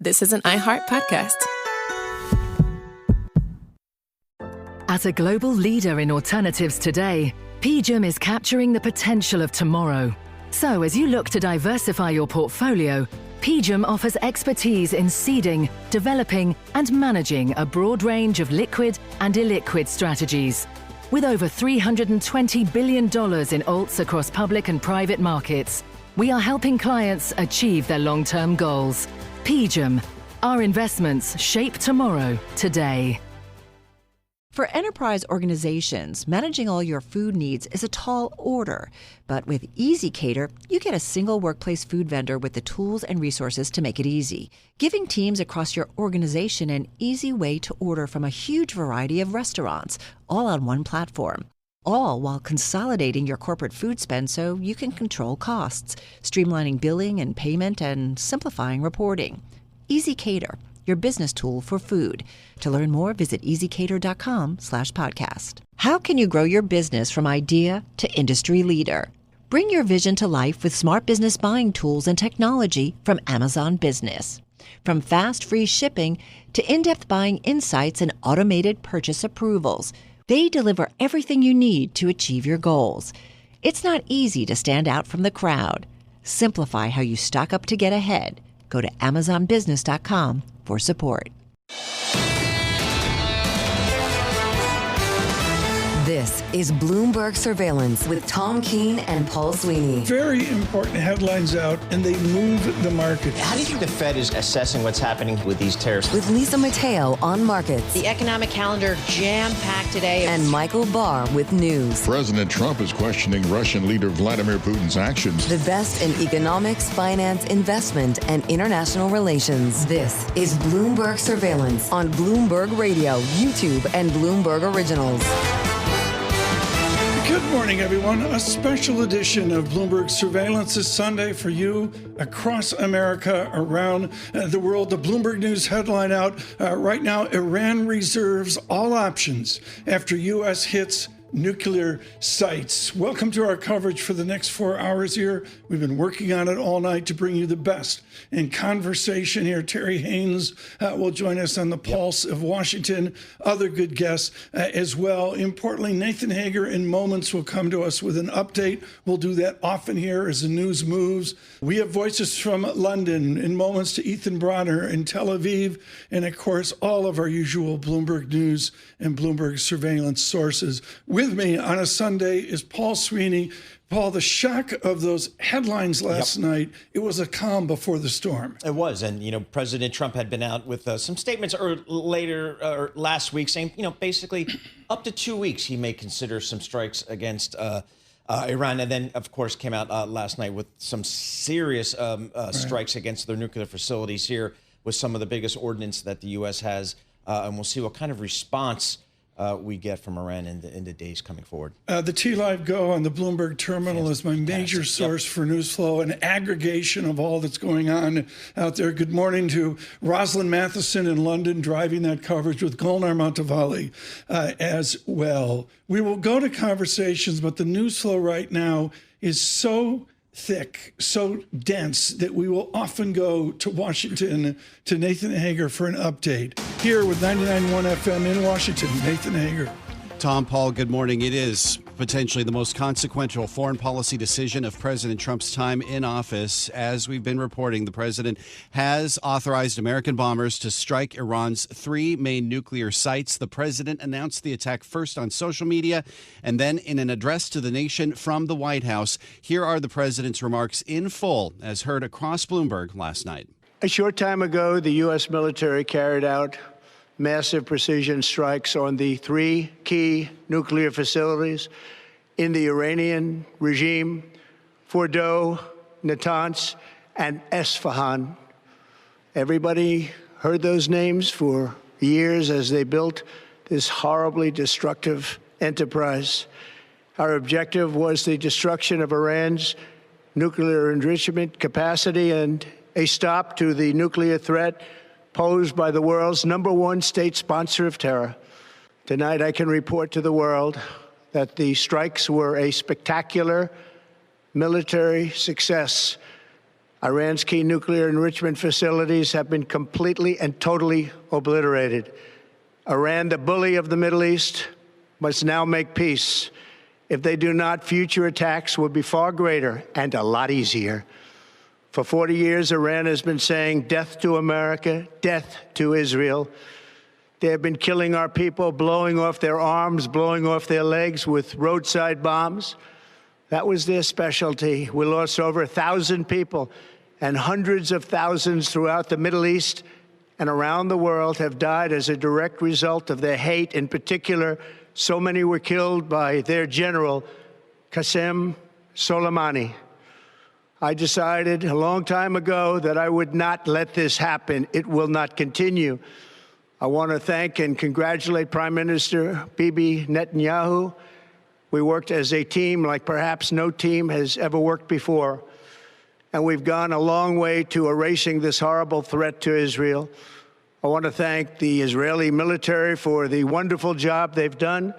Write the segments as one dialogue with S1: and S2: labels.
S1: This is an iHeart podcast.
S2: As a global leader in alternatives today, PGIM is capturing the potential of tomorrow. So as you look to diversify your portfolio, PGIM offers expertise in seeding, developing, and managing a broad range of liquid and illiquid strategies. With over $320 billion in alts across public and private markets, we are helping clients achieve their long-term goals. PGIM, our investments shape tomorrow, today.
S3: For enterprise organizations, managing all your food needs is a tall order. But with EasyCater, you get a single workplace food vendor with the tools and resources to make it easy, giving teams across your organization an easy way to order from a huge variety of restaurants, all on one platform. All while consolidating your corporate food spend so you can control costs, streamlining billing and payment, and simplifying reporting. EasyCater, your business tool for food. To learn more, visit easycater.com/podcast. How can you grow your business from idea to industry leader? Bring your vision to life with smart business buying tools and technology from Amazon Business. From fast, free shipping to in-depth buying insights and automated purchase approvals, they deliver everything you need to achieve your goals. It's not easy to stand out from the crowd. Simplify how you stock up to get ahead. Go to amazonbusiness.com for support.
S4: This is Bloomberg Surveillance with Tom Keene and Paul Sweeney.
S5: Very important headlines out, and they move the market.
S6: How do you think the Fed is assessing what's happening with these tariffs?
S4: With Lisa Mateo on markets.
S7: The economic calendar jam-packed today.
S4: And Michael Barr with news.
S8: President Trump is questioning Russian leader Vladimir Putin's actions.
S4: The best in economics, finance, investment, and international relations. This is Bloomberg Surveillance on Bloomberg Radio, YouTube, and Bloomberg Originals.
S5: Good morning, everyone. A special edition of Bloomberg Surveillance this Sunday for you across America, around the world. The Bloomberg News headline out right now: Iran reserves all options after U.S. hits nuclear sites. Welcome to our coverage for the next 4 hours here. We've been working on it all night to bring you the best in conversation here. Terry Haynes will join us on the Pulse of Washington. Other good guests as well. Importantly, Nathan Hager in moments will come to us with an update. We'll do that often here as the news moves. We have voices from London in moments to Ethan Bronner in Tel Aviv. And of course, all of our usual Bloomberg News and Bloomberg Surveillance sources. With me on a Sunday is Paul Sweeney. Paul, the shock of those headlines last night, it was a calm before the storm.
S6: It was. And, President Trump had been out with some statements last week saying, basically up to 2 weeks he may consider some strikes against Iran. And then, of course, came out last night with some serious strikes against their nuclear facilities here with some of the biggest ordnance that the U.S. has. And we'll see what kind of response we get from Iran in the days coming forward. The
S5: T-Live Go on the Bloomberg terminal is my major source for news flow and aggregation of all that's going on out there. Good morning to Rosalind Matheson in London, driving that coverage with Golnar Montevalli as well. We will go to conversations, but the news flow right now is so thick, so dense that we will often go to Washington to Nathan Hager for an update. Here with 99.1 FM in Washington, Nathan Hager.
S9: Tom, Paul, good morning. It is potentially the most consequential foreign policy decision of President Trump's time in office. As we've been reporting, the president has authorized American bombers to strike Iran's 3 main nuclear sites. The president announced the attack first on social media and then in an address to the nation from the White House. Here are the president's remarks in full, as heard across Bloomberg last night.
S10: A short time ago, the U.S. military carried out massive precision strikes on the 3 key nuclear facilities in the Iranian regime: Fordow, Natanz, and Isfahan. Everybody heard those names for years as they built this horribly destructive enterprise. Our objective was the destruction of Iran's nuclear enrichment capacity and a stop to the nuclear threat posed by the world's #1 state sponsor of terror. Tonight, I can report to the world that the strikes were a spectacular military success. Iran's key nuclear enrichment facilities have been completely and totally obliterated. Iran, the bully of the Middle East, must now make peace. If they do not, future attacks will be far greater and a lot easier. For 40 years, Iran has been saying death to America, death to Israel. They have been killing our people, blowing off their arms, blowing off their legs with roadside bombs. That was their specialty. We lost over 1,000 people, and hundreds of thousands throughout the Middle East and around the world have died as a direct result of their hate. In particular, so many were killed by their general, Qasem Soleimani. I decided a long time ago that I would not let this happen. It will not continue. I want to thank and congratulate Prime Minister Bibi Netanyahu. We worked as a team like perhaps no team has ever worked before. And we've gone a long way to erasing this horrible threat to Israel. I want to thank the Israeli military for the wonderful job they've done.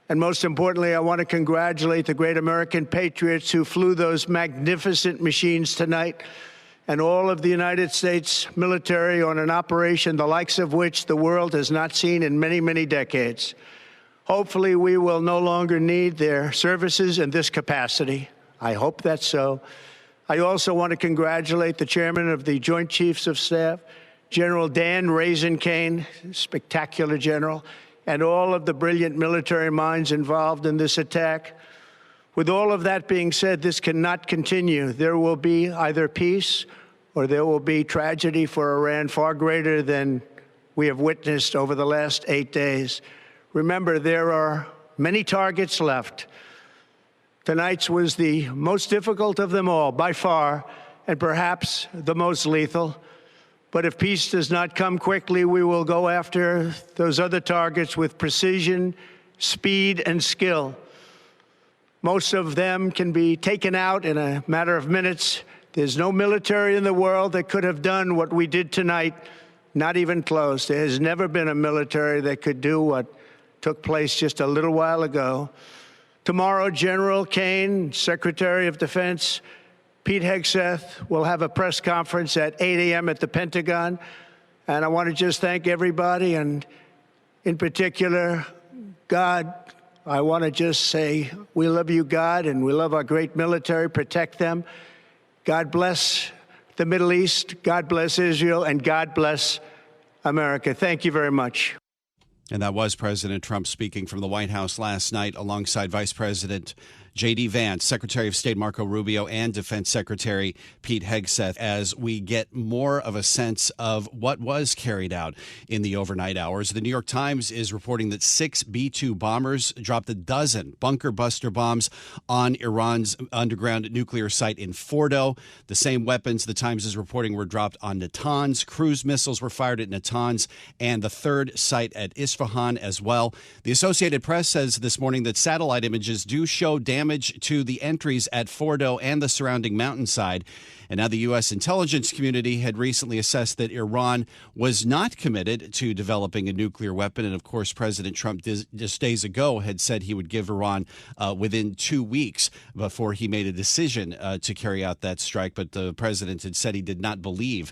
S10: And most importantly, I want to congratulate the great American patriots who flew those magnificent machines tonight, and all of the United States military on an operation the likes of which the world has not seen in many, many decades. Hopefully, we will no longer need their services in this capacity. I hope that's so. I also want to congratulate the chairman of the Joint Chiefs of Staff, General Dan Raisin-Kane, spectacular general, and all of the brilliant military minds involved in this attack. With all of that being said, this cannot continue. There will be either peace or there will be tragedy for Iran far greater than we have witnessed over the last 8 days. Remember, there are many targets left. Tonight's was the most difficult of them all, by far, and perhaps the most lethal. But if peace does not come quickly, we will go after those other targets with precision, speed, and skill. Most of them can be taken out in a matter of minutes. There's no military in the world that could have done what we did tonight, not even close. There has never been a military that could do what took place just a little while ago. Tomorrow, General Kane, Secretary of Defense, Pete Hegseth will have a press conference at 8 a.m. at the Pentagon. And I want to just thank everybody, and in particular, God. I want to just say we love you, God, and we love our great military. Protect them. God bless the Middle East. God bless Israel. And God bless America. Thank you very much.
S9: And that was President Trump speaking from the White House last night alongside Vice President J.D. Vance, Secretary of State Marco Rubio, and Defense Secretary Pete Hegseth, as we get more of a sense of what was carried out in the overnight hours. The New York Times is reporting that 6 B-2 bombers dropped a dozen bunker buster bombs on Iran's underground nuclear site in Fordow. The same weapons, the Times is reporting, were dropped on Natanz. Cruise missiles were fired at Natanz and the third site at Isfahan as well. The Associated Press says this morning that satellite images do show damage to the entries at Fordow and the surrounding mountainside. And now the U.S. intelligence community had recently assessed that Iran was not committed to developing a nuclear weapon. And, of course, President Trump just days ago had said he would give Iran within 2 weeks before he made a decision to carry out that strike. But the president had said he did not believe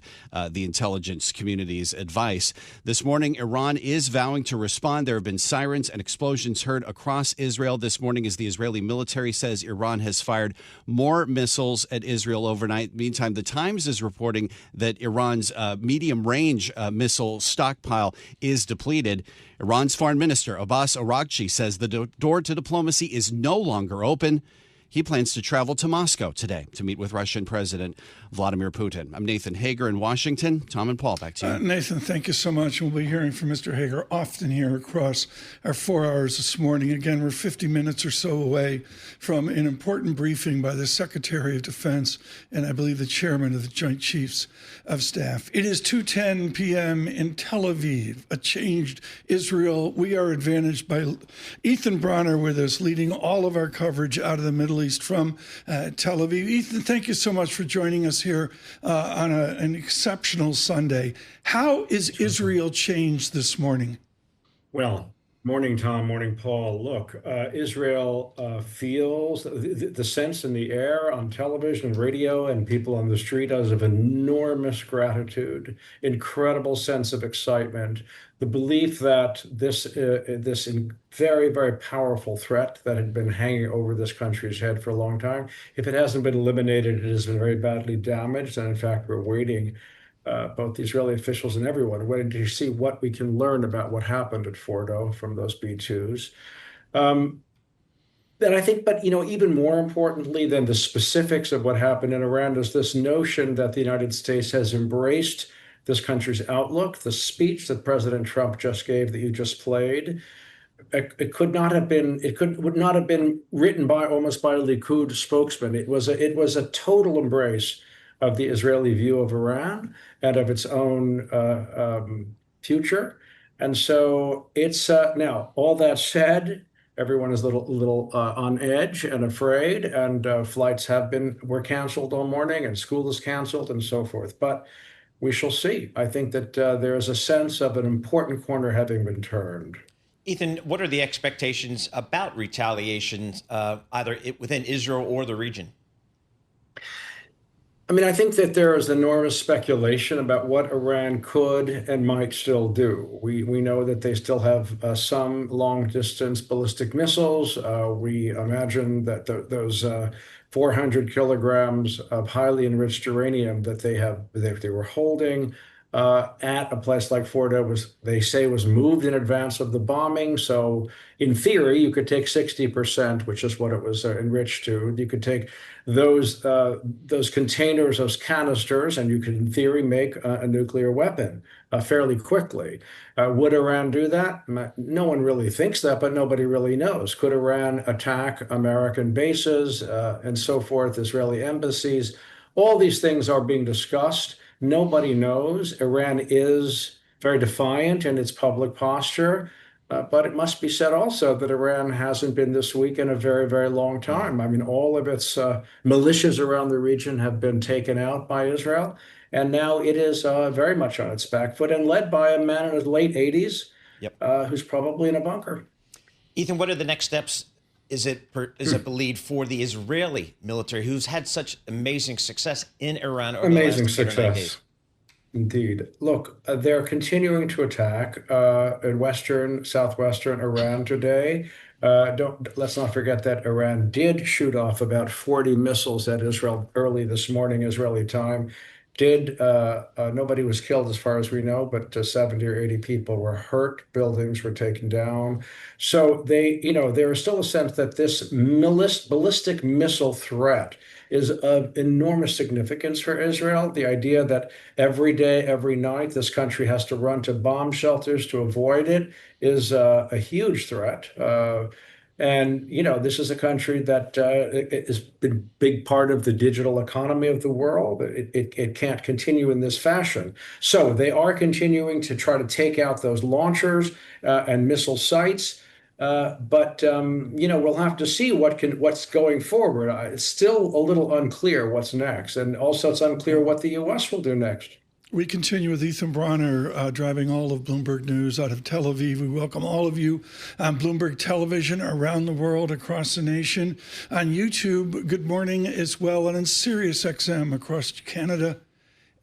S9: the intelligence community's advice. This morning, Iran is vowing to respond. There have been sirens and explosions heard across Israel this morning as the Israeli military says Iran has fired more missiles at Israel overnight. Meantime, the Times is reporting that Iran's medium-range missile stockpile is depleted. Iran's foreign minister, Abbas Araghchi, says the door to diplomacy is no longer open. He plans to travel to Moscow today to meet with Russian President Vladimir Putin. I'm Nathan Hager in Washington. Tom and Paul, back to you.
S5: Nathan, thank you so much. We'll be hearing from Mr. Hager often here across our 4 hours this morning. Again, we're 50 minutes or so away from an important briefing by the Secretary of Defense and I believe the Chairman of the Joint Chiefs of Staff. It is 2:10 p.m. in Tel Aviv, a changed Israel. We are advantaged by Ethan Bronner with us, leading all of our coverage out of the Middle East from Tel Aviv. Ethan, thank you so much for joining us here on an exceptional Sunday. How is Israel changed this morning?
S1: Well, Morning, Tom. Morning, Paul. Look, Israel feels the sense in the air on television, radio, and people on the street as of enormous gratitude, incredible sense of excitement, the belief that this very, very powerful threat that had been hanging over this country's head for a long time, if it hasn't been eliminated, it has been very badly damaged. And in fact, we're waiting both the Israeli officials and everyone, waiting to see what we can learn about what happened at Fordow from those B-2s. And I think, but even more importantly than the specifics of what happened in Iran is this notion that the United States has embraced this country's outlook. The speech that President Trump just gave that you just played, it would not have been written by almost by a Likud spokesman. It was a total embrace of the Israeli view of Iran and of its own future. And so it's now, all that said, everyone is a little on edge and afraid, and flights were canceled all morning, and school is canceled and so forth. But we shall see. I think that there is a sense of an important corner having been turned.
S6: Ethan, what are the expectations about retaliations, either within Israel or the region?
S1: I mean, I think that there is enormous speculation about what Iran could and might still do. We know that they still have some long-distance ballistic missiles. We imagine that those 400 kilograms of highly enriched uranium that they were holding at a place like Fordow they say was moved in advance of the bombing. So in theory, you could take 60%, which is what it was enriched to. You could take those containers, those canisters, and you could, in theory, make a nuclear weapon fairly quickly. Would Iran do that? No one really thinks that, but nobody really knows. Could Iran attack American bases and so forth, Israeli embassies? All these things are being discussed. Nobody knows. Iran is very defiant in its public posture. But it must be said also that Iran hasn't been this weak in a very, very long time. I mean, all of its militias around the region have been taken out by Israel. And now it is very much on its back foot and led by a man in his late 80s who's probably in a bunker.
S6: Ethan, what are the next steps? Is it believed for the Israeli military, who's had such amazing success in Iran over
S1: amazing
S6: the last 8 or 9 days?
S1: Indeed. Look, they're continuing to attack in southwestern Iran today. Let's not forget that Iran did shoot off about 40 missiles at Israel early this morning, Israeli time. Nobody was killed as far as we know, but 70 or 80 people were hurt. Buildings were taken down. So there is still a sense that this ballistic missile threat is of enormous significance for Israel. The idea that every day, every night, this country has to run to bomb shelters to avoid it is a huge threat. And this is a country that has been a big part of the digital economy of the world. It can't continue in this fashion. So they are continuing to try to take out those launchers and missile sites. But we'll have to see what's going forward. It's still a little unclear what's next. And also it's unclear what the U.S. will do next.
S5: We continue with Ethan Bronner, driving all of Bloomberg News out of Tel Aviv. We welcome all of you on Bloomberg Television around the world, across the nation, on YouTube, good morning as well, and on Sirius XM across Canada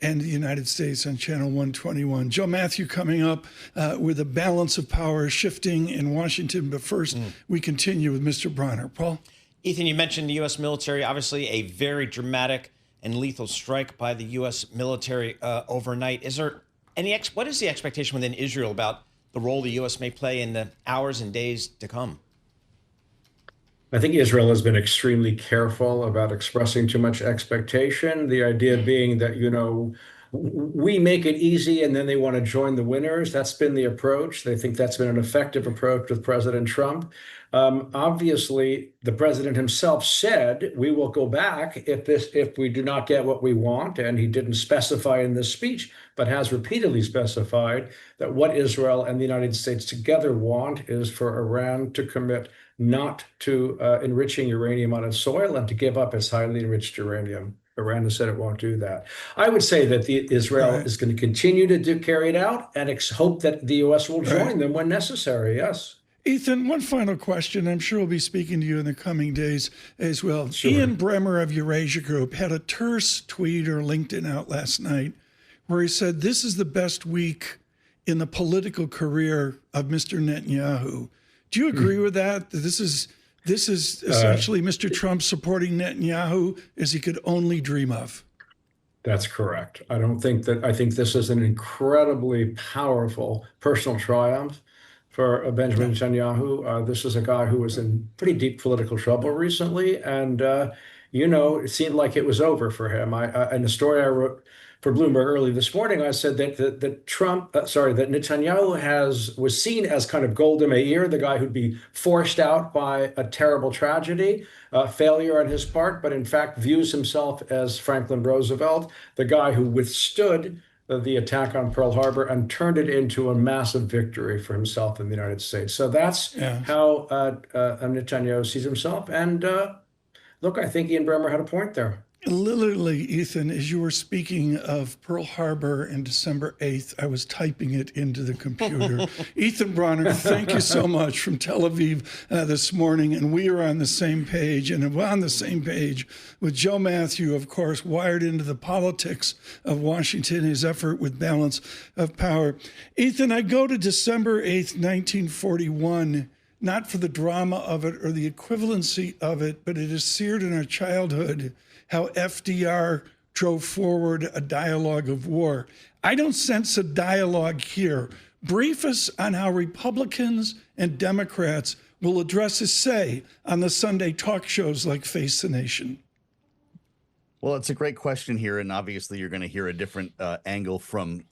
S5: and the United States on Channel 121. Joe Matthew coming up with a balance of power shifting in Washington. But first, we continue with Mr. Bronner. Paul?
S6: Ethan, you mentioned the U.S. military, obviously a very dramatic and lethal strike by the U.S. military overnight. What is the expectation within Israel about the role the U.S. may play in the hours and days to come?
S1: I think Israel has been extremely careful about expressing too much expectation. The idea being that, we make it easy and then they want to join the winners. That's been the approach. They think that's been an effective approach with President Trump. Obviously, the president himself said, we will go back if we do not get what we want. And he didn't specify in this speech, but has repeatedly specified that what Israel and the United States together want is for Iran to commit not to enriching uranium on its soil and to give up its highly enriched uranium. Iran has said it won't do that. I would say that Israel is going to continue to carry it out and hope that the U.S. will join them when necessary, yes.
S5: Ethan, one final question. I'm sure we'll be speaking to you in the coming days as well.
S1: Sure.
S5: Ian Bremmer of Eurasia Group had a terse tweet or LinkedIn out last night where he said, this is the best week in the political career of Mr. Netanyahu. Do you agree with that? This is essentially Mr. Trump supporting Netanyahu as he could only dream of.
S1: That's correct. I think this is an incredibly powerful personal triumph for Benjamin Netanyahu. This is a guy who was in pretty deep political trouble recently, and it seemed like it was over for him. In a story I wrote for Bloomberg early this morning, I said that that Netanyahu was seen as kind of Golda Meir, the guy who'd be forced out by a terrible tragedy, failure on his part, but in fact views himself as Franklin Roosevelt, the guy who withstood the attack on Pearl Harbor and turned it into a massive victory for himself in the United States. So that's how Netanyahu sees himself. And look, I think Ian Bremmer had a point there.
S5: Literally, Ethan, as you were speaking of Pearl Harbor and December 8th, I was typing it into the computer. Ethan Bronner, thank you so much from Tel Aviv this morning. And we are on the same page, and we're on the same page with Joe Matthew, of course, wired into the politics of Washington, his effort with balance of power. Ethan, I go to December 8th, 1941, not for the drama of it or the equivalency of it, but it is seared in our childhood how FDR drove forward a dialogue of war. I don't sense a dialogue here. Brief us on how Republicans and Democrats will address his say on the Sunday talk shows like Face the Nation.
S11: Well, it's a great question here, and obviously you're going to hear a different angle from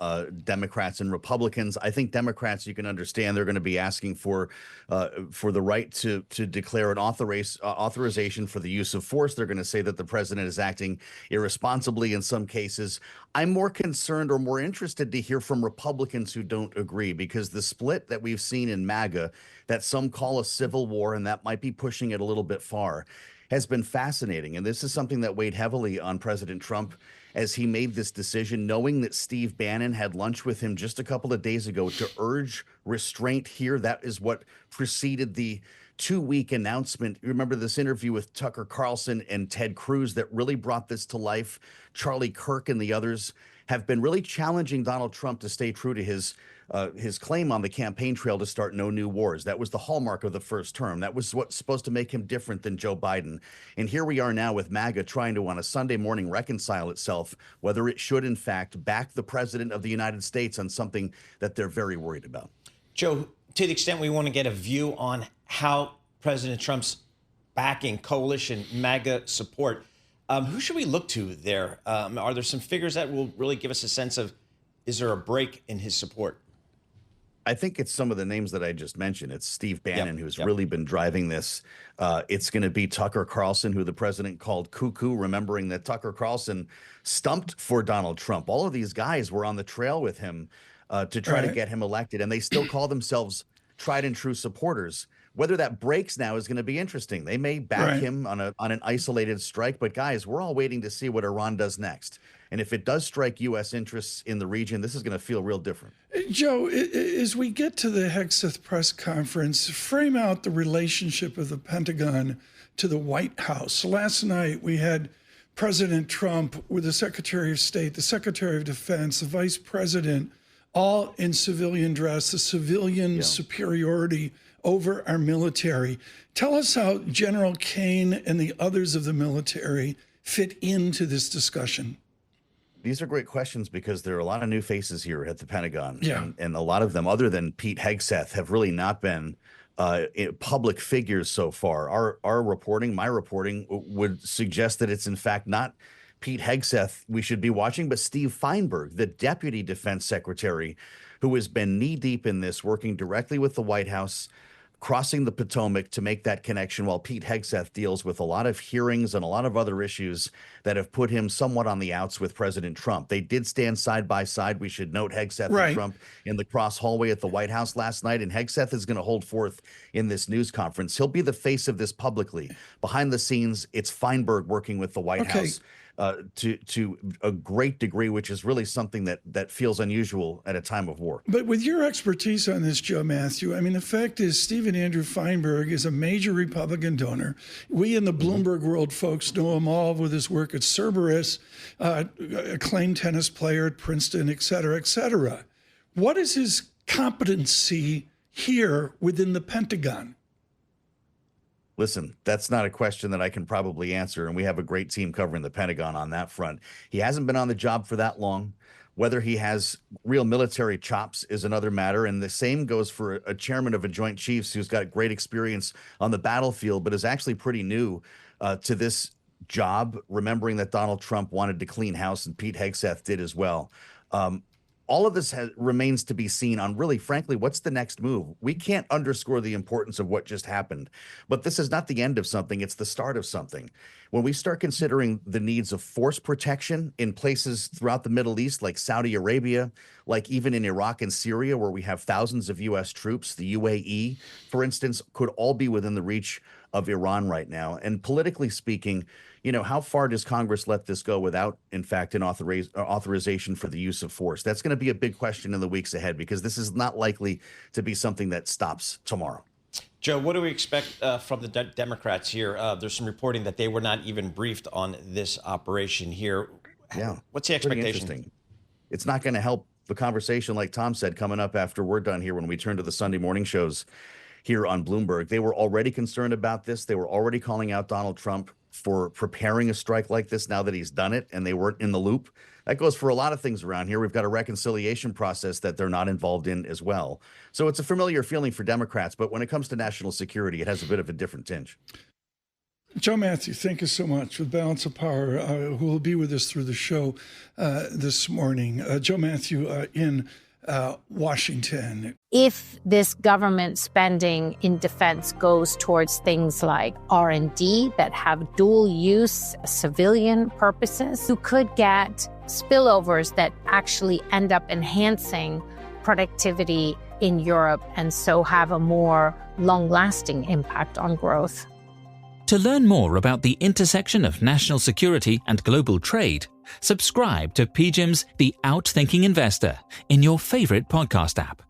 S11: Democrats and Republicans. I think Democrats, you can understand, they're going to be asking for the right to declare an authorization for the use of force. They're going to say that the president is acting irresponsibly in some cases. I'm more concerned or more interested to hear from Republicans who don't agree, because the split that we've seen in MAGA, that some call a civil war, and that might be pushing it a little bit far, has been fascinating. And this is something that weighed heavily on President Trump as he made this decision, knowing that Steve Bannon had lunch with him just a couple of days ago to urge restraint here. That is what preceded the 2-week announcement. Remember this interview with Tucker Carlson and Ted Cruz that really brought this to life. Charlie Kirk and the others have been really challenging Donald Trump to stay true to his claim on the campaign trail to start no new wars. That was the hallmark of the first term. That was what's supposed to make him different than Joe Biden. And here we are now with MAGA trying to, on a Sunday morning, reconcile itself, whether it should, in fact, back the president of the United States on something that they're very worried about.
S6: Joe, to the extent we want to get a view on how President Trump's backing, coalition, MAGA support, who should we look to there? Are there some figures that will really give us a sense of, is there a break in his support?
S11: I think it's some of the names that I just mentioned. It's Steve Bannon, who's really been driving this. It's going to be Tucker Carlson, who the president called cuckoo, remembering that Tucker Carlson stumped for Donald Trump. All of these guys were on the trail with him to try to get him elected, and they still call themselves tried and true supporters. Whether that breaks now is going to be interesting. They may back him on an isolated strike, but guys, we're all waiting to see what Iran does next. And if it does strike U.S. interests in the region, this is going to feel real different.
S5: Joe, as we get to the Hegseth press conference, frame out the relationship of the Pentagon to the White House. Last night, we had President Trump with the Secretary of State, the Secretary of Defense, the Vice President, all in civilian dress, the civilian superiority over our military. Tell us how General Kane and the others of the military fit into this discussion.
S11: These are great questions because there are a lot of new faces here at the Pentagon. And a lot of them, other than Pete Hegseth, have really not been public figures so far. Our reporting, my reporting, would suggest that it's in fact not Pete Hegseth we should be watching, but Steve Feinberg, the Deputy Defense Secretary, who has been knee-deep in this, working directly with the White House, crossing the Potomac to make that connection, while Pete Hegseth deals with a lot of hearings and a lot of other issues that have put him somewhat on the outs with President Trump. They did stand side by side. We should note Hegseth and Trump in the cross hallway at the White House last night, and Hegseth is going to hold forth in this news conference. He'll be the face of this publicly. Behind the scenes, it's Feinberg working with the White House. to a great degree, which is really something that feels unusual at a time of war.
S5: But with your expertise on this, Joe Matthew, I mean, the fact is Stephen Andrew Feinberg is a major Republican donor. We in the Bloomberg world folks know him all with his work at Cerberus, acclaimed tennis player at Princeton, et cetera, et cetera. What is his competency here within the Pentagon?
S11: Listen, that's not a question that I can probably answer, and we have a great team covering the Pentagon on that front. He hasn't been on the job for that long. Whether he has real military chops is another matter, and the same goes for a chairman of a Joint Chiefs who's got great experience on the battlefield, but is actually pretty new to this job, remembering that Donald Trump wanted to clean house, and Pete Hegseth did as well. All of this remains to be seen on, really, frankly, what's the next move? We can't underscore the importance of what just happened, but this is not the end of something. It's the start of something. When we start considering the needs of force protection in places throughout the Middle East, like Saudi Arabia, like even in Iraq and Syria, where we have thousands of U.S. troops, the UAE, for instance, could all be within the reach of Iran right now. And politically speaking, you know, how far does Congress let this go without, in fact, an authorization for the use of force? That's going to be a big question in the weeks ahead, because this is not likely to be something that stops tomorrow.
S6: Joe, what do we expect from the Democrats here? There's some reporting that they were not even briefed on this operation here.
S11: Yeah.
S6: What's the expectation?
S11: It's not going to help the conversation, like Tom said, coming up after we're done here when we turn to the Sunday morning shows here on Bloomberg. They were already concerned about this. They were already calling out Donald Trump for preparing a strike like this now that he's done it, and they weren't in the loop. That goes for a lot of things around here. We've got a reconciliation process that they're not involved in as well. So it's a familiar feeling for Democrats, but when it comes to national security, it has a bit of a different tinge.
S5: Joe Matthew, thank you so much. With Balance of Power, who will be with us through the show this morning. Joe Matthew in Washington.
S12: If this government spending in defense goes towards things like R&D that have dual use civilian purposes, you could get spillovers that actually end up enhancing productivity in Europe and so have a more long-lasting impact on growth.
S13: To learn more about the intersection of national security and global trade, subscribe to PGIM's The Outthinking Investor in your favorite podcast app.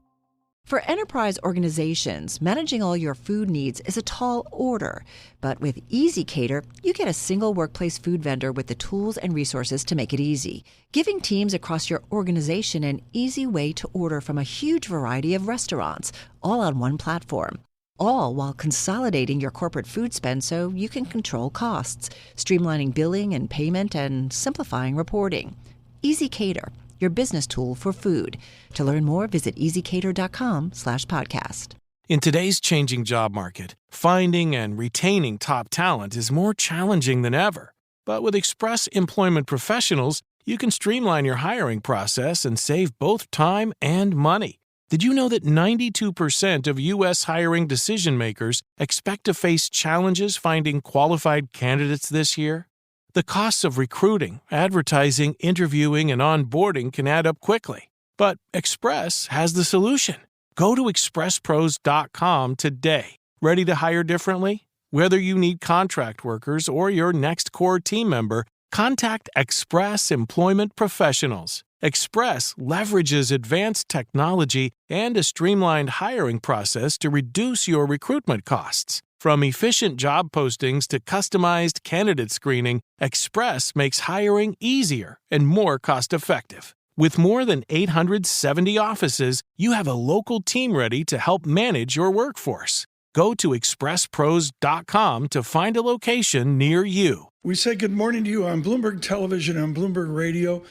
S3: For enterprise organizations, managing all your food needs is a tall order. But with EasyCater, you get a single workplace food vendor with the tools and resources to make it easy, giving teams across your organization an easy way to order from a huge variety of restaurants, all on one platform. All while consolidating your corporate food spend so you can control costs, streamlining billing and payment, and simplifying reporting. EasyCater, your business tool for food. To learn more, visit easycater.com/podcast.
S14: In today's changing job market, finding and retaining top talent is more challenging than ever. But with Express Employment Professionals, you can streamline your hiring process and save both time and money. Did you know that 92% of U.S. hiring decision-makers expect to face challenges finding qualified candidates this year? The costs of recruiting, advertising, interviewing, and onboarding can add up quickly. But Express has the solution. Go to expresspros.com today. Ready to hire differently? Whether you need contract workers or your next core team member, contact Express Employment Professionals. Express leverages advanced technology and a streamlined hiring process to reduce your recruitment costs. From efficient job postings to customized candidate screening, Express makes hiring easier and more cost-effective. With more than 870 offices, you have a local team ready to help manage your workforce. Go to expresspros.com to find a location near you.
S5: We say good morning to you on Bloomberg Television and Bloomberg Radio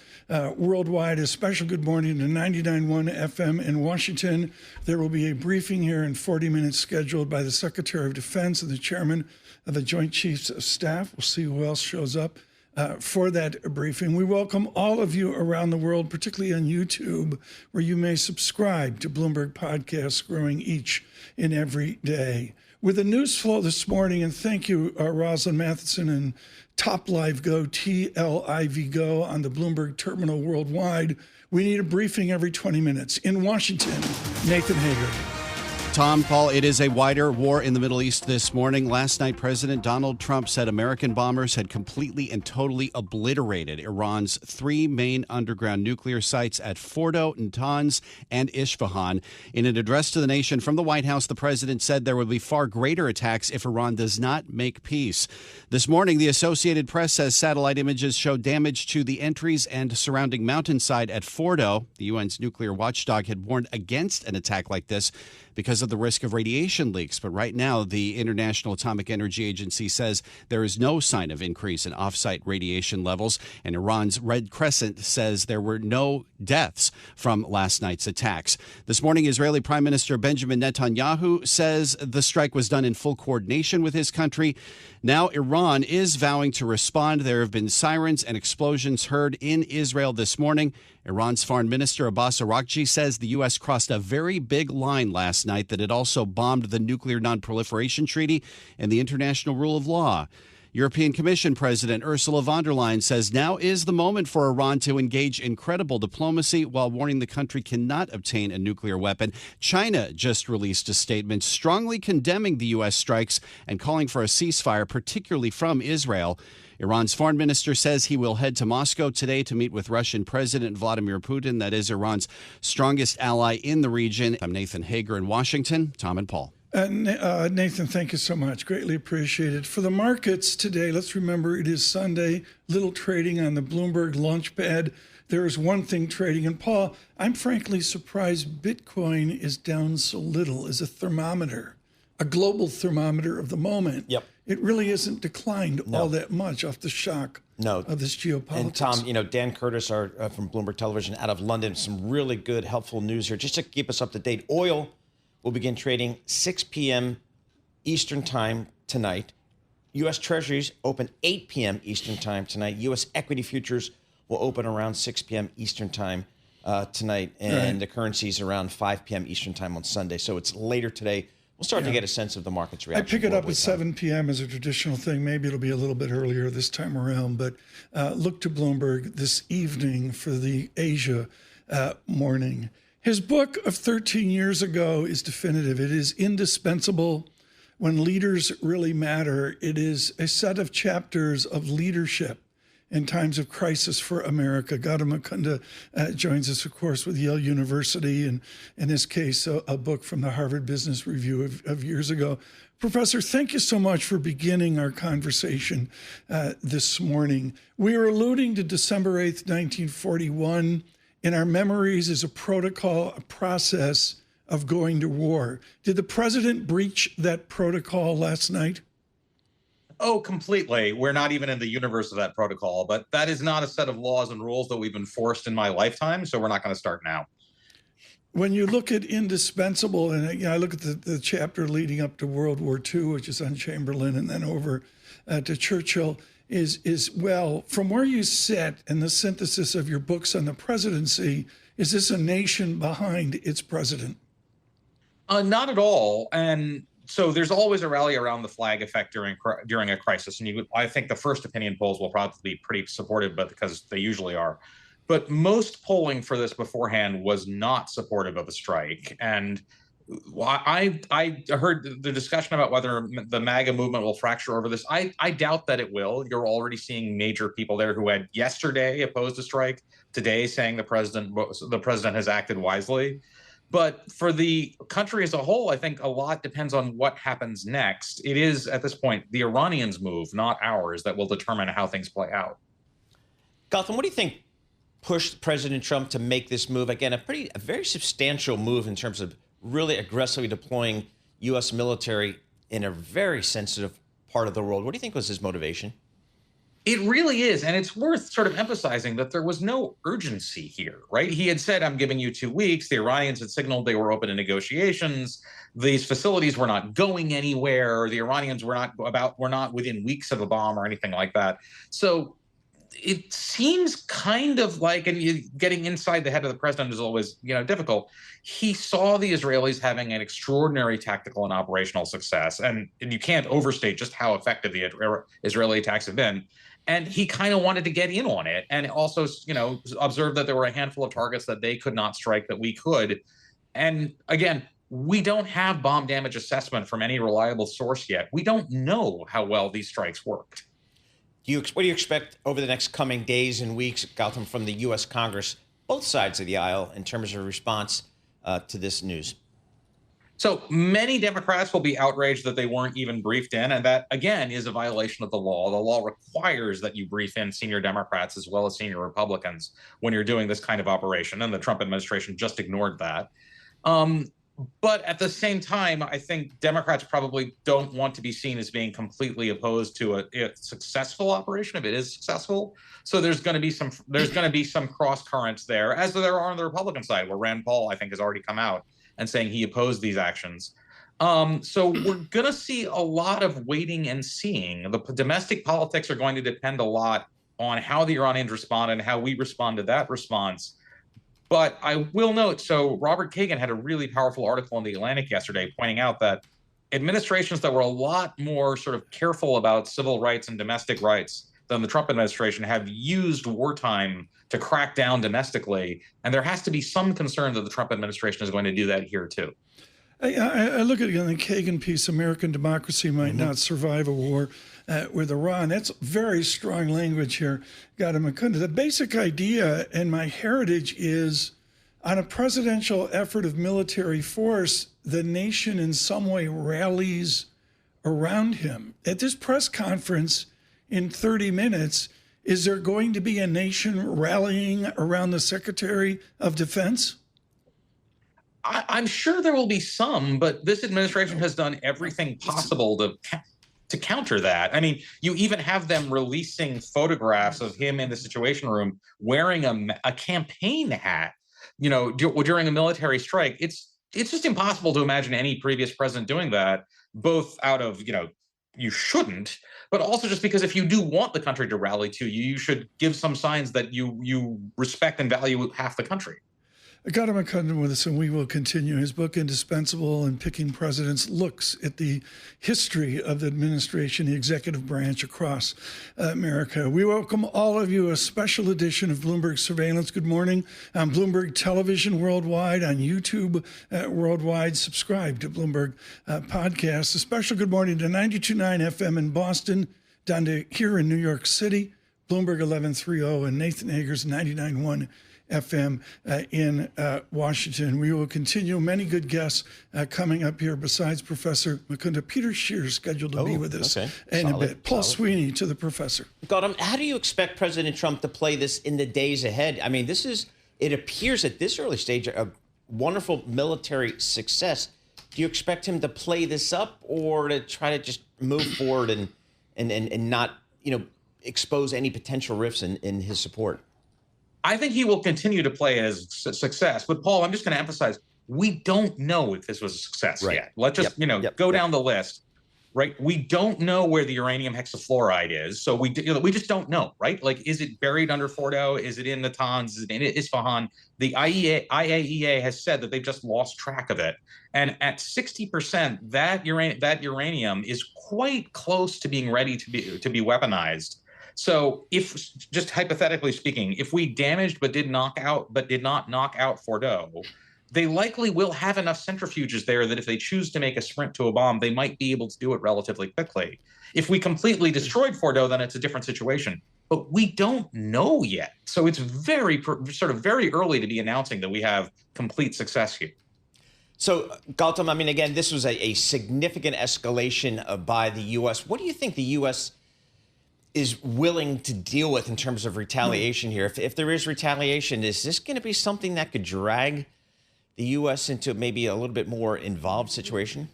S5: worldwide. A special good morning to 99.1 FM in Washington. There will be a briefing here in 40 minutes scheduled by the Secretary of Defense and the Chairman of the Joint Chiefs of Staff. We'll see who else shows up for that briefing. We welcome all of you around the world, particularly on YouTube, where you may subscribe to Bloomberg podcasts growing each and every day. With the news flow this morning, and thank you, Rosalind Matheson and Top Live Go, TLIV Go on the Bloomberg Terminal worldwide. We need a briefing every 20 minutes. In Washington, Nathan Hager.
S9: Tom, Paul, it is a wider war in the Middle East this morning. Last night, President Donald Trump said American bombers had completely and totally obliterated Iran's three main underground nuclear sites at Fordow, Natanz, and Isfahan. In an address to the nation from the White House, the president said there will be far greater attacks if Iran does not make peace. This morning, the Associated Press says satellite images show damage to the entries and surrounding mountainside at Fordow. The UN's nuclear watchdog had warned against an attack like this because of the risk of radiation leaks. But right now, the International Atomic Energy Agency says there is no sign of increase in off-site radiation levels. And Iran's Red Crescent says there were no deaths from last night's attacks. This morning, Israeli Prime Minister Benjamin Netanyahu says the strike was done in full coordination with his country. Now, Iran is vowing to respond. There have been sirens and explosions heard in Israel this morning. Iran's Foreign Minister Abbas Araghchi says the U.S. crossed a very big line last night, that it also bombed the Nuclear Non-Proliferation Treaty and the international rule of law. European Commission President Ursula von der Leyen says now is the moment for Iran to engage in credible diplomacy while warning the country cannot obtain a nuclear weapon. China just released a statement strongly condemning the U.S. strikes and calling for a ceasefire, particularly from Israel. Iran's foreign minister says he will head to Moscow today to meet with Russian President Vladimir Putin. That is Iran's strongest ally in the region. I'm Nathan Hager in Washington. Tom and Paul.
S5: Nathan, thank you so much. Greatly appreciated. For the markets today, let's remember it is Sunday. Little trading on the Bloomberg launchpad. There is one thing trading. And Paul, I'm frankly surprised Bitcoin is down so little as a thermometer, a global thermometer of the moment.
S6: Yep.
S5: It really isn't declined all that much off the shock of this geopolitics.
S6: And Tom, Dan Curtis from Bloomberg Television out of London, some really good, helpful news here. Just to keep us up to date, oil will begin trading 6 p.m. Eastern time tonight. U.S. Treasuries open 8 p.m. Eastern time tonight. U.S. equity futures will open around 6 p.m. Eastern time tonight. And the currency's around 5 p.m. Eastern time on Sunday. So it's later today. We'll start to get a sense of the market's reaction.
S5: I pick it up at 7 p.m. as a traditional thing. Maybe it'll be a little bit earlier this time around. But look to Bloomberg this evening for the Asia morning. His book of 13 years ago is definitive. It is indispensable when leaders really matter. It is a set of chapters of leadership in times of crisis for America. Gautam Mukunda joins us, of course, with Yale University, and in this case, a book from the Harvard Business Review of years ago. Professor, thank you so much for beginning our conversation this morning. We are alluding to December 8th, 1941. In our memories is a protocol, a process of going to war. Did the president breach that protocol last night?
S15: Oh, completely. We're not even in the universe of that protocol, but that is not a set of laws and rules that we've enforced in my lifetime, so we're not going to start now.
S5: When you look at indispensable, and I look at the chapter leading up to World War II, which is on Chamberlain, and then over to Churchill, is well, from where you sit and the synthesis of your books on the presidency, is this a nation behind its president?
S15: Not at all. And so there's always a rally around the flag effect during a crisis. And I think the first opinion polls will probably be pretty supportive, but because they usually are. But most polling for this beforehand was not supportive of a strike. And I heard the discussion about whether the MAGA movement will fracture over this. I doubt that it will. You're already seeing major people there who had yesterday opposed a strike, today saying the president has acted wisely. But for the country as a whole, I think a lot depends on what happens next. It is, at this point, the Iranians' move, not ours, that will determine how things play out.
S6: Gautam, what do you think pushed President Trump to make this move? Again, a very substantial move in terms of really aggressively deploying U.S. military in a very sensitive part of the world. What do you think was his motivation?
S15: It really is. And it's worth sort of emphasizing that there was no urgency here, right? He had said, I'm giving you 2 weeks. The Iranians had signaled they were open to negotiations. These facilities were not going anywhere. The Iranians were not within weeks of a bomb or anything like that. So it seems kind of like, and getting inside the head of the president is always, difficult. He saw the Israelis having an extraordinary tactical and operational success, and you can't overstate just how effective the Israeli attacks have been. And he kind of wanted to get in on it, and also, observed that there were a handful of targets that they could not strike that we could. And again, we don't have bomb damage assessment from any reliable source yet. We don't know how well these strikes worked.
S6: What do you expect over the next coming days and weeks, Gautam, from the U.S. Congress, both sides of the aisle, in terms of response to this news?
S15: So many Democrats will be outraged that they weren't even briefed in, and that, again, is a violation of the law. The law requires that you brief in senior Democrats as well as senior Republicans when you're doing this kind of operation, and the Trump administration just ignored that. But at the same time, I think Democrats probably don't want to be seen as being completely opposed to a successful operation if it is successful. So there's going to be some cross currents there, as there are on the Republican side, where Rand Paul, I think, has already come out and saying he opposed these actions. So we're going to see a lot of waiting and seeing. The domestic politics are going to depend a lot on how the Iranians respond and how we respond to that response. But I will note, so Robert Kagan had a really powerful article in The Atlantic yesterday pointing out that administrations that were a lot more sort of careful about civil rights and domestic rights than the Trump administration have used wartime to crack down domestically. And there has to be some concern that the Trump administration is going to do that here, too.
S5: I look at, again, the Kagan piece, American democracy might not survive a war with Iran. That's very strong language here, Gautam Mukunda. The basic idea and my heritage is on a presidential effort of military force, the nation in some way rallies around him. At this press conference in 30 minutes, is there going to be a nation rallying around the Secretary of Defense?
S15: I'm sure there will be some, but this administration has done everything possible to counter that. I mean, you even have them releasing photographs of him in the Situation Room wearing a campaign hat, during a military strike. It's just impossible to imagine any previous president doing that, both out of, you shouldn't, but also just because if you do want the country to rally to you, you should give some signs that you respect and value half the country.
S5: Gautam Mukunda with us, and we will continue. His book, Indispensable in Picking Presidents, looks at the history of the administration, the executive branch across America. We welcome all of you, a special edition of Bloomberg Surveillance. Good morning on Bloomberg Television worldwide, on YouTube worldwide. Subscribe to Bloomberg Podcasts. A special good morning to 92.9 FM in Boston, down to here in New York City, Bloomberg 1130, and Nathan Hager's 99.1 FM in Washington. We will continue. Many good guests coming up here besides Professor Mukunda. Peter Shear scheduled to be with us in a bit. Paul Sweeney to the professor.
S6: Gautam, how do you expect President Trump to play this in the days ahead? I mean, it appears at this early stage a wonderful military success. Do you expect him to play this up or to try to just move forward and not, expose any potential rifts in his support?
S15: I think he will continue to play as success. But, Paul, I'm just going to emphasize, we don't know if this was a success yet. Let's just, go down the list, right? We don't know where the uranium hexafluoride is. So we just don't know, right? Like, is it buried under Fordow? Is it in Natanz? Is it in Isfahan? The IAEA has said that they've just lost track of it. And at 60%, that uranium is quite close to being ready to be weaponized. So if, just hypothetically speaking, if we damaged but did not knock out Fordow, they likely will have enough centrifuges there that if they choose to make a sprint to a bomb, they might be able to do it relatively quickly. If we completely destroyed Fordow, then it's a different situation. But we don't know yet. So it's very early to be announcing that we have complete success here.
S6: So, Gautam, I mean, again, this was a significant escalation by the U.S. What do you think the U.S. is willing to deal with in terms of retaliation here? If there is retaliation, is this going to be something that could drag the U.S. into maybe a little bit more involved situation?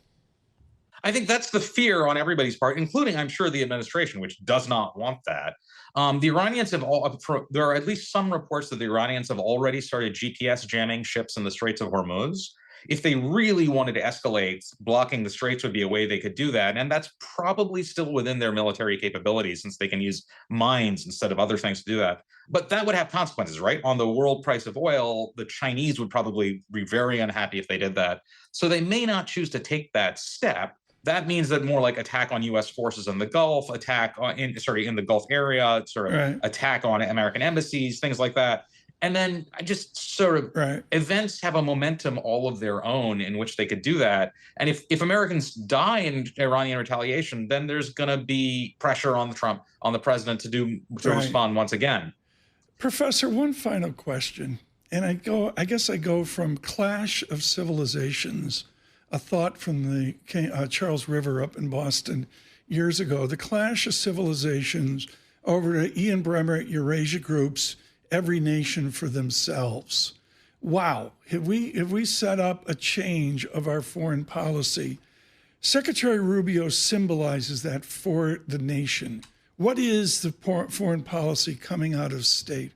S15: I think that's the fear on everybody's part, including, I'm sure, the administration, which does not want that. The Iranians there are at least some reports that the Iranians have already started GPS jamming ships in the Straits of Hormuz. If they really wanted to escalate, blocking the straits would be a way they could do that. And that's probably still within their military capabilities, since they can use mines instead of other things to do that. But that would have consequences, right? On the world price of oil, the Chinese would probably be very unhappy if they did that. So they may not choose to take that step. That means that more like attack on U.S. forces in the Gulf, in the Gulf area, attack on American embassies, things like that. And then I just sort of events have a momentum all of their own in which they could do that. And if Americans die in Iranian retaliation, then there's going to be pressure on the president to respond once again.
S5: Professor, one final question. And I guess I go from Clash of Civilizations, a thought from the Charles River up in Boston years ago, the Clash of Civilizations, over to Ian Bremmer, Eurasia Groups, every nation for themselves. Wow, have we set up a change of our foreign policy? Secretary Rubio symbolizes that for the nation. What is the foreign policy coming out of state?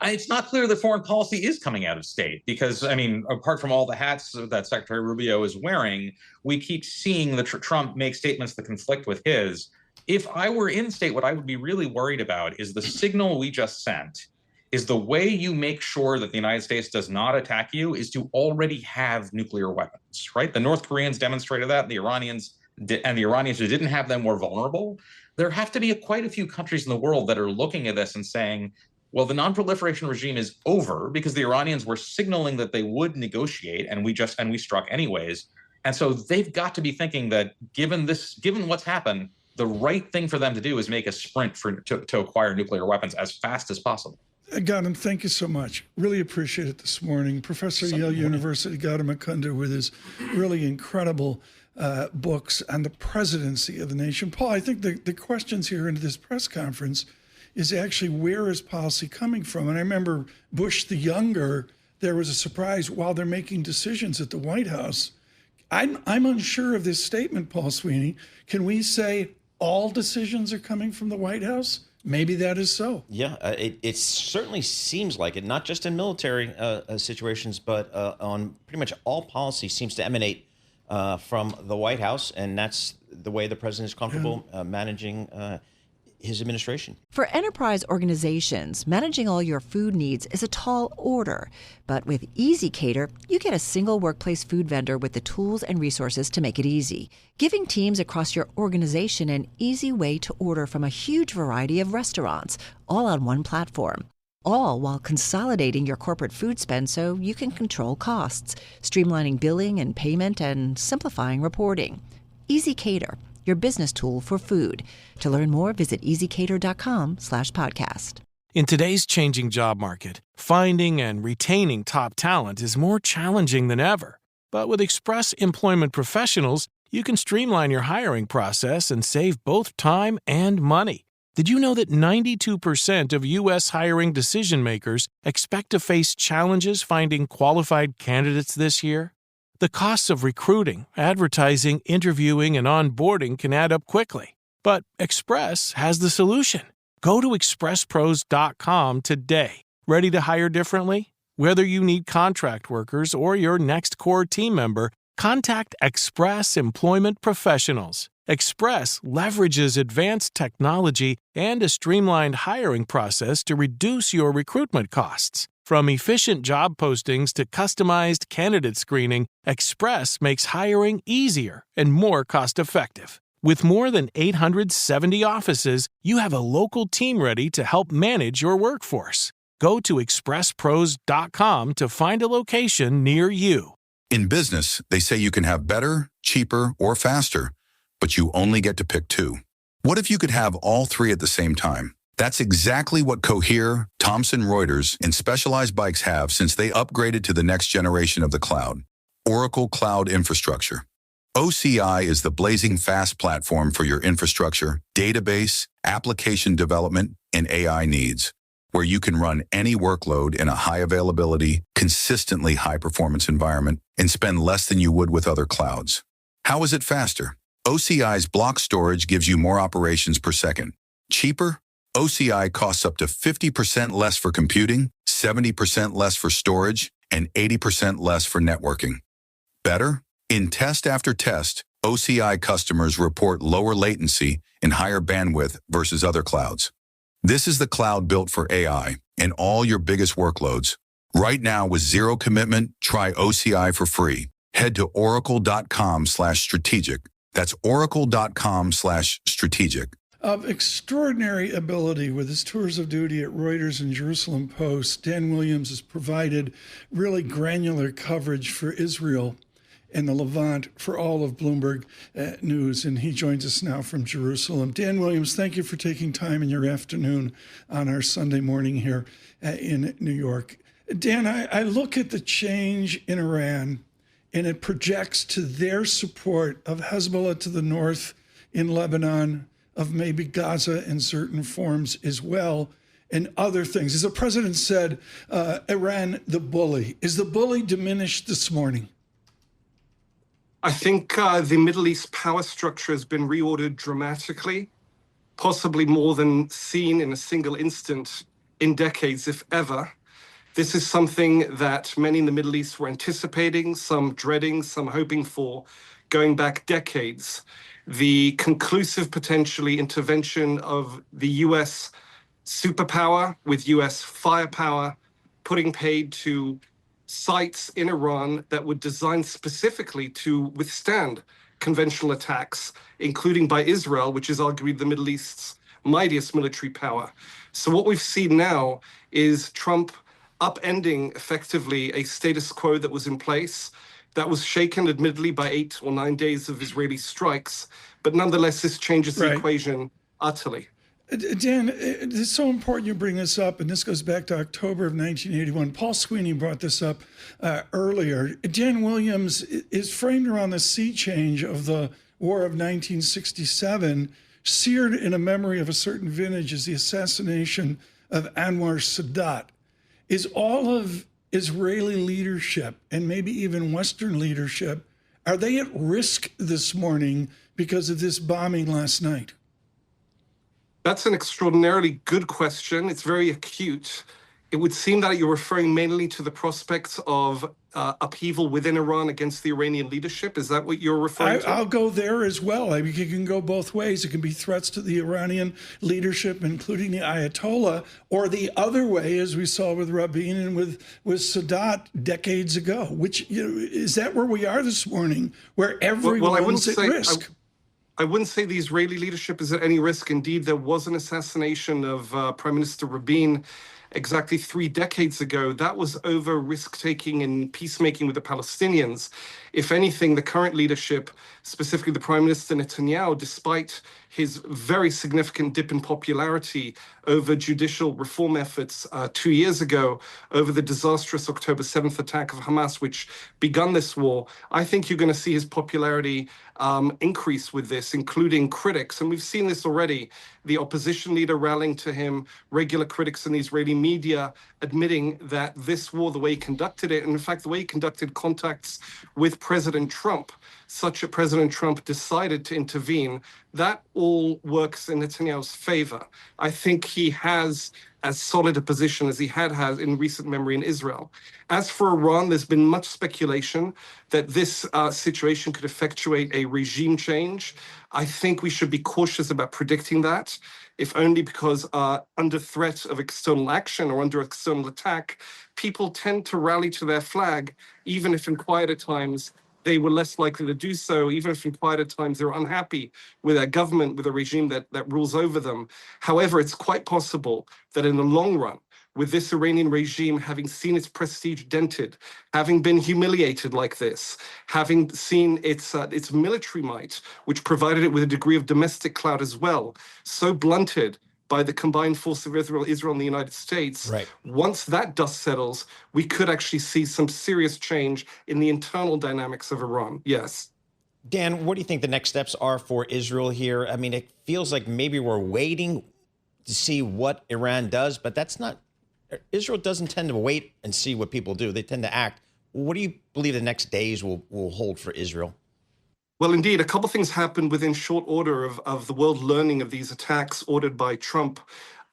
S15: It's not clear that foreign policy is coming out of state because, I mean, apart from all the hats that Secretary Rubio is wearing, we keep seeing Trump make statements that conflict with his. If I were in state, what I would be really worried about is the signal we just sent is the way you make sure that the United States does not attack you is to already have nuclear weapons, right? The North Koreans demonstrated that, the Iranians who didn't have them were vulnerable. There have to be quite a few countries in the world that are looking at this and saying, well, the non-proliferation regime is over because the Iranians were signaling that they would negotiate and we struck anyways. And so they've got to be thinking that given what's happened, the right thing for them to do is make a sprint to acquire nuclear weapons as fast as possible.
S5: Gautam, thank you so much. Really appreciate it this morning. Professor Yale University, Gautam Mukunda, with his really incredible books on the presidency of the nation. Paul, I think the questions here into this press conference is actually where is policy coming from? And I remember Bush the younger, there was a surprise while they're making decisions at the White House. I'm unsure of this statement, Paul Sweeney. Can we say all decisions are coming from the White House? Maybe that is so.
S6: Yeah, it certainly seems like it, not just in military situations, but on pretty much all policy seems to emanate from the White House. And that's the way the president is comfortable managing his administration.
S3: For enterprise organizations, managing all your food needs is a tall order. But with EasyCater, you get a single workplace food vendor with the tools and resources to make it easy, giving teams across your organization an easy way to order from a huge variety of restaurants, all on one platform. All while consolidating your corporate food spend so you can control costs, streamlining billing and payment, and simplifying reporting. EasyCater, your business tool for food. To learn more, visit easycater.com/podcast.
S14: In today's changing job market, finding and retaining top talent is more challenging than ever. But with Express Employment Professionals, you can streamline your hiring process and save both time and money. Did you know that 92% of U.S. hiring decision makers expect to face challenges finding qualified candidates this year? The costs of recruiting, advertising, interviewing, and onboarding can add up quickly. But Express has the solution. Go to expresspros.com today. Ready to hire differently? Whether you need contract workers or your next core team member, contact Express Employment Professionals. Express leverages advanced technology and a streamlined hiring process to reduce your recruitment costs. From efficient job postings to customized candidate screening, Express makes hiring easier and more cost-effective. With more than 870 offices, you have a local team ready to help manage your workforce. Go to expresspros.com to find a location near you.
S16: In business, they say you can have better, cheaper, or faster, but you only get to pick two. What if you could have all three at the same time? That's exactly what Cohere, Thomson Reuters, and Specialized Bikes have since they upgraded to the next generation of the cloud, Oracle Cloud Infrastructure. OCI is the blazing fast platform for your infrastructure, database, application development, and AI needs, where you can run any workload in a high availability, consistently high performance environment and spend less than you would with other clouds. How is it faster? OCI's block storage gives you more operations per second. Cheaper? OCI costs up to 50% less for computing, 70% less for storage, and 80% less for networking. Better? In test after test, OCI customers report lower latency and higher bandwidth versus other clouds. This is the cloud built for AI and all your biggest workloads. Right now, with zero commitment, try OCI for free. Head to oracle.com/strategic. That's oracle.com/strategic.
S5: of extraordinary ability with his tours of duty at Reuters and Jerusalem Post. Dan Williams has provided really granular coverage for Israel and the Levant for all of Bloomberg News, and he joins us now from Jerusalem. Dan Williams, thank you for taking time in your afternoon on our Sunday morning here in New York. Dan, I look at the change in Iran, and it projects to their support of Hezbollah to the north in Lebanon, of maybe Gaza in certain forms as well, and other things. As the president said, Iran, the bully. Is the bully diminished this morning?
S17: I think the Middle East power structure has been reordered dramatically, possibly more than seen in a single instant in decades, if ever. This is something that many in the Middle East were anticipating, some dreading, some hoping for, going back decades. The conclusive, potentially, intervention of the U.S. superpower with U.S. firepower, putting paid to sites in Iran that were designed specifically to withstand conventional attacks, including by Israel, which is arguably the Middle East's mightiest military power. So what we've seen now is Trump upending effectively a status quo that was in place, that was shaken admittedly by 8 or 9 days of Israeli strikes, but nonetheless this changes the equation utterly.
S5: Dan, it's so important you bring this up, and this goes back to October of 1981. Paul Sweeney brought this up earlier. Dan Williams is framed around the sea change of the War of 1967, seared in a memory of a certain vintage as the assassination of Anwar Sadat. Is all of Israeli leadership, and maybe even Western leadership, are they at risk this morning because of this bombing last night?
S17: That's an extraordinarily good question. It's very acute. It would seem that you're referring mainly to the prospects of upheaval within Iran against the Iranian leadership. Is that what you're referring to?
S5: I'll go there as well. I mean, it can go both ways. It can be threats to the Iranian leadership, including the Ayatollah, or the other way, as we saw with Rabin and with Sadat decades ago. Which, is that where we are this morning, where everyone's at risk?
S17: I wouldn't say the Israeli leadership is at any risk. Indeed, there was an assassination of Prime Minister Rabin exactly 3 decades ago. That was over risk-taking and peacemaking with the Palestinians. If anything, the current leadership, specifically the Prime Minister Netanyahu, despite his very significant dip in popularity over judicial reform efforts 2 years ago, over the disastrous October 7th attack of Hamas, which begun this war, I think you're going to see his popularity increase with this, including critics. And we've seen this already, the opposition leader rallying to him, regular critics in the Israeli media admitting that this war, the way he conducted it, and in fact, the way he conducted contacts with President Trump, such that President Trump decided to intervene, that all works in Netanyahu's favor. I think he has as solid a position as he had in recent memory in Israel. As for Iran, there's been much speculation that this situation could effectuate a regime change. I think we should be cautious about predicting that, if only because under threat of external action or under external attack, people tend to rally to their flag, even if in quieter times they were less likely to do so, even if in quieter times they're unhappy with a government, with a regime that rules over them. However, it's quite possible that in the long run, with this Iranian regime having seen its prestige dented, having been humiliated like this, having seen its military might, which provided it with a degree of domestic clout as well, so blunted by the combined force of Israel and the United States. Right. Once that dust settles, we could actually see some serious change in the internal dynamics of Iran. Yes.
S6: Dan, what do you think the next steps are for Israel here? I mean, it feels like maybe we're waiting to see what Iran does, but that's not. Israel doesn't tend to wait and see what people do. They tend to act. What do you believe the next days will hold for Israel?
S17: Well, indeed, a couple things happened within short order of the world learning of these attacks ordered by Trump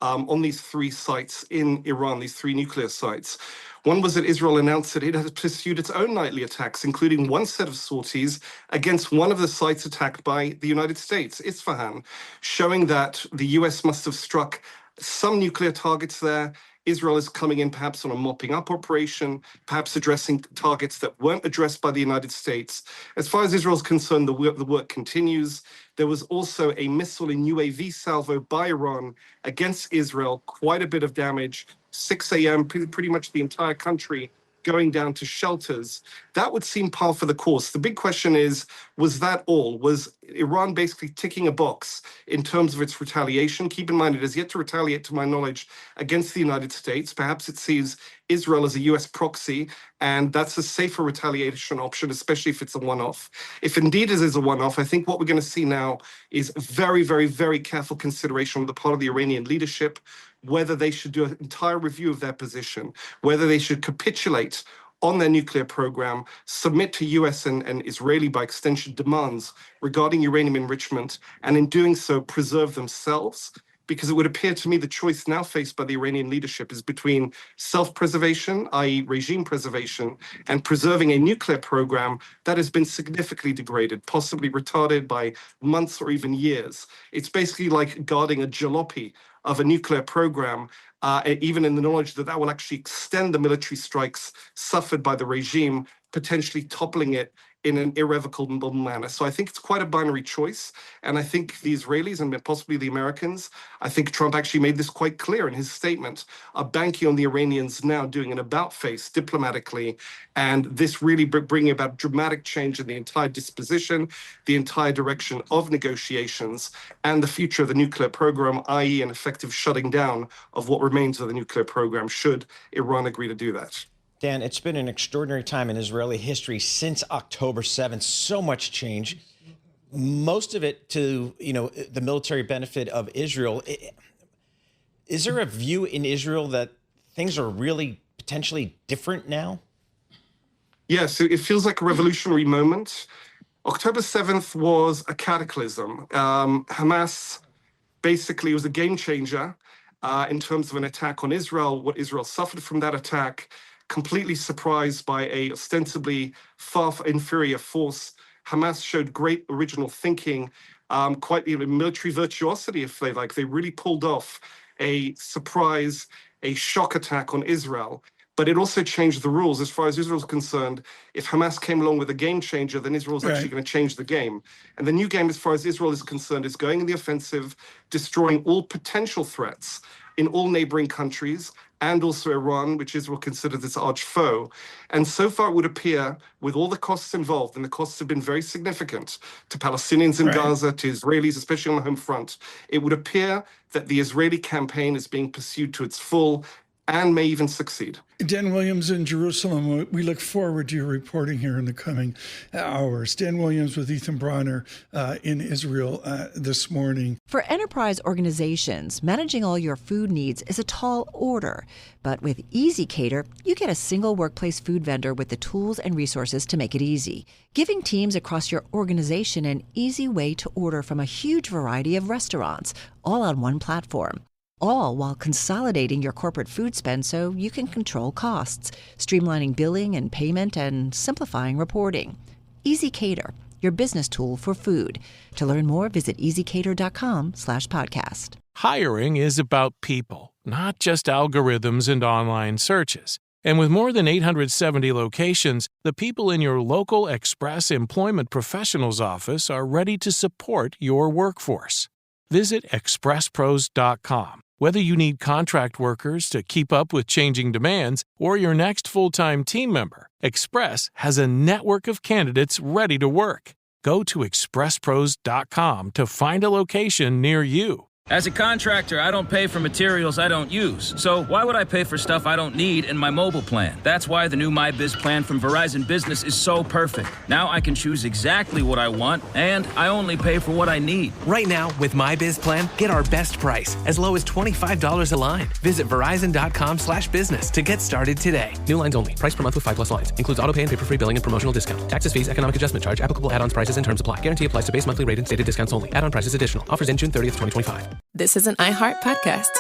S17: on these 3 sites in Iran, these 3 nuclear sites. One was that Israel announced that it has pursued its own nightly attacks, including one set of sorties against one of the sites attacked by the United States, Isfahan, showing that the U.S. must have struck some nuclear targets there, Israel is coming in perhaps on a mopping up operation, perhaps addressing targets that weren't addressed by the United States. As far as Israel is concerned, the work continues. There was also a missile and UAV salvo by Iran against Israel, quite a bit of damage, 6 a.m., pretty much the entire country going down to shelters. That would seem par for the course. The big question is, was that all? Was Iran basically ticking a box in terms of its retaliation? Keep in mind, it has yet to retaliate, to my knowledge, against the United States. Perhaps it sees Israel as a US proxy, and that's a safer retaliation option, especially if it's a one-off. If indeed it is a one-off, I think what we're going to see now is very, very, very careful consideration on the part of the Iranian leadership, whether they should do an entire review of their position, whether they should capitulate on their nuclear program, submit to US and Israeli, by extension, demands regarding uranium enrichment, and in doing so, preserve themselves. Because it would appear to me the choice now faced by the Iranian leadership is between self-preservation, i.e. regime preservation, and preserving a nuclear program that has been significantly degraded, possibly retarded by months or even years. It's basically like guarding a jalopy of a nuclear program, even in the knowledge that that will actually extend the military strikes suffered by the regime, potentially toppling it in an irrevocable manner. So I think it's quite a binary choice. And I think the Israelis and possibly the Americans, I think Trump actually made this quite clear in his statement, are banking on the Iranians now doing an about-face diplomatically, and this really bringing about dramatic change in the entire disposition, the entire direction of negotiations, and the future of the nuclear program, i.e. an effective shutting down of what remains of the nuclear program should Iran agree to do that.
S6: Dan, it's been an extraordinary time in Israeli history since October 7th. So much change, most of it to, the military benefit of Israel. Is there a view in Israel that things are really potentially different now?
S17: Yes, it feels like a revolutionary moment. October 7th was a cataclysm. Hamas basically was a game changer in terms of an attack on Israel, what Israel suffered from that attack, completely surprised by a ostensibly far inferior force. Hamas showed great original thinking, quite military virtuosity, if they like. They really pulled off a surprise, a shock attack on Israel. But it also changed the rules as far as Israel's concerned. If Hamas came along with a game changer, then Israel's actually going to change the game. And the new game, as far as Israel is concerned, is going in the offensive, destroying all potential threats in all neighboring countries, and also Iran, which Israel considers its arch foe. And so far it would appear, with all the costs involved, and the costs have been very significant to Palestinians in Gaza, to Israelis, especially on the home front, it would appear that the Israeli campaign is being pursued to its full and may even succeed.
S5: Dan Williams in Jerusalem, we look forward to your reporting here in the coming hours. Dan Williams with Ethan Bronner in Israel this morning.
S3: For enterprise organizations, managing all your food needs is a tall order. But with EasyCater, you get a single workplace food vendor with the tools and resources to make it easy, giving teams across your organization an easy way to order from a huge variety of restaurants, all on one platform. All while consolidating your corporate food spend so you can control costs, streamlining billing and payment, and simplifying reporting. EasyCater, your business tool for food. To learn more, visit easycater.com/podcast.
S14: Hiring is about people, not just algorithms and online searches. And with more than 870 locations, the people in your local Express Employment Professionals office are ready to support your workforce. Visit expresspros.com. Whether you need contract workers to keep up with changing demands or your next full-time team member, Express has a network of candidates ready to work. Go to expresspros.com to find a location near you.
S18: As a contractor, I don't pay for materials I don't use. So why would I pay for stuff I don't need in my mobile plan? That's why the new MyBiz plan from Verizon Business is so perfect. Now I can choose exactly what I want, and I only pay for what I need.
S19: Right now, with MyBiz plan, get our best price, as low as $25 a line. Visit Verizon.com/business to get started today. New lines only. Price per month with 5+ lines. Includes autopay and paper-free billing and promotional discount. Taxes, fees, economic adjustment charge. Applicable add-ons, prices, and terms apply. Guarantee applies to base monthly rate and stated discounts only. Add-on prices additional. Offers in June 30th, 2025.
S20: This is an iHeart podcast.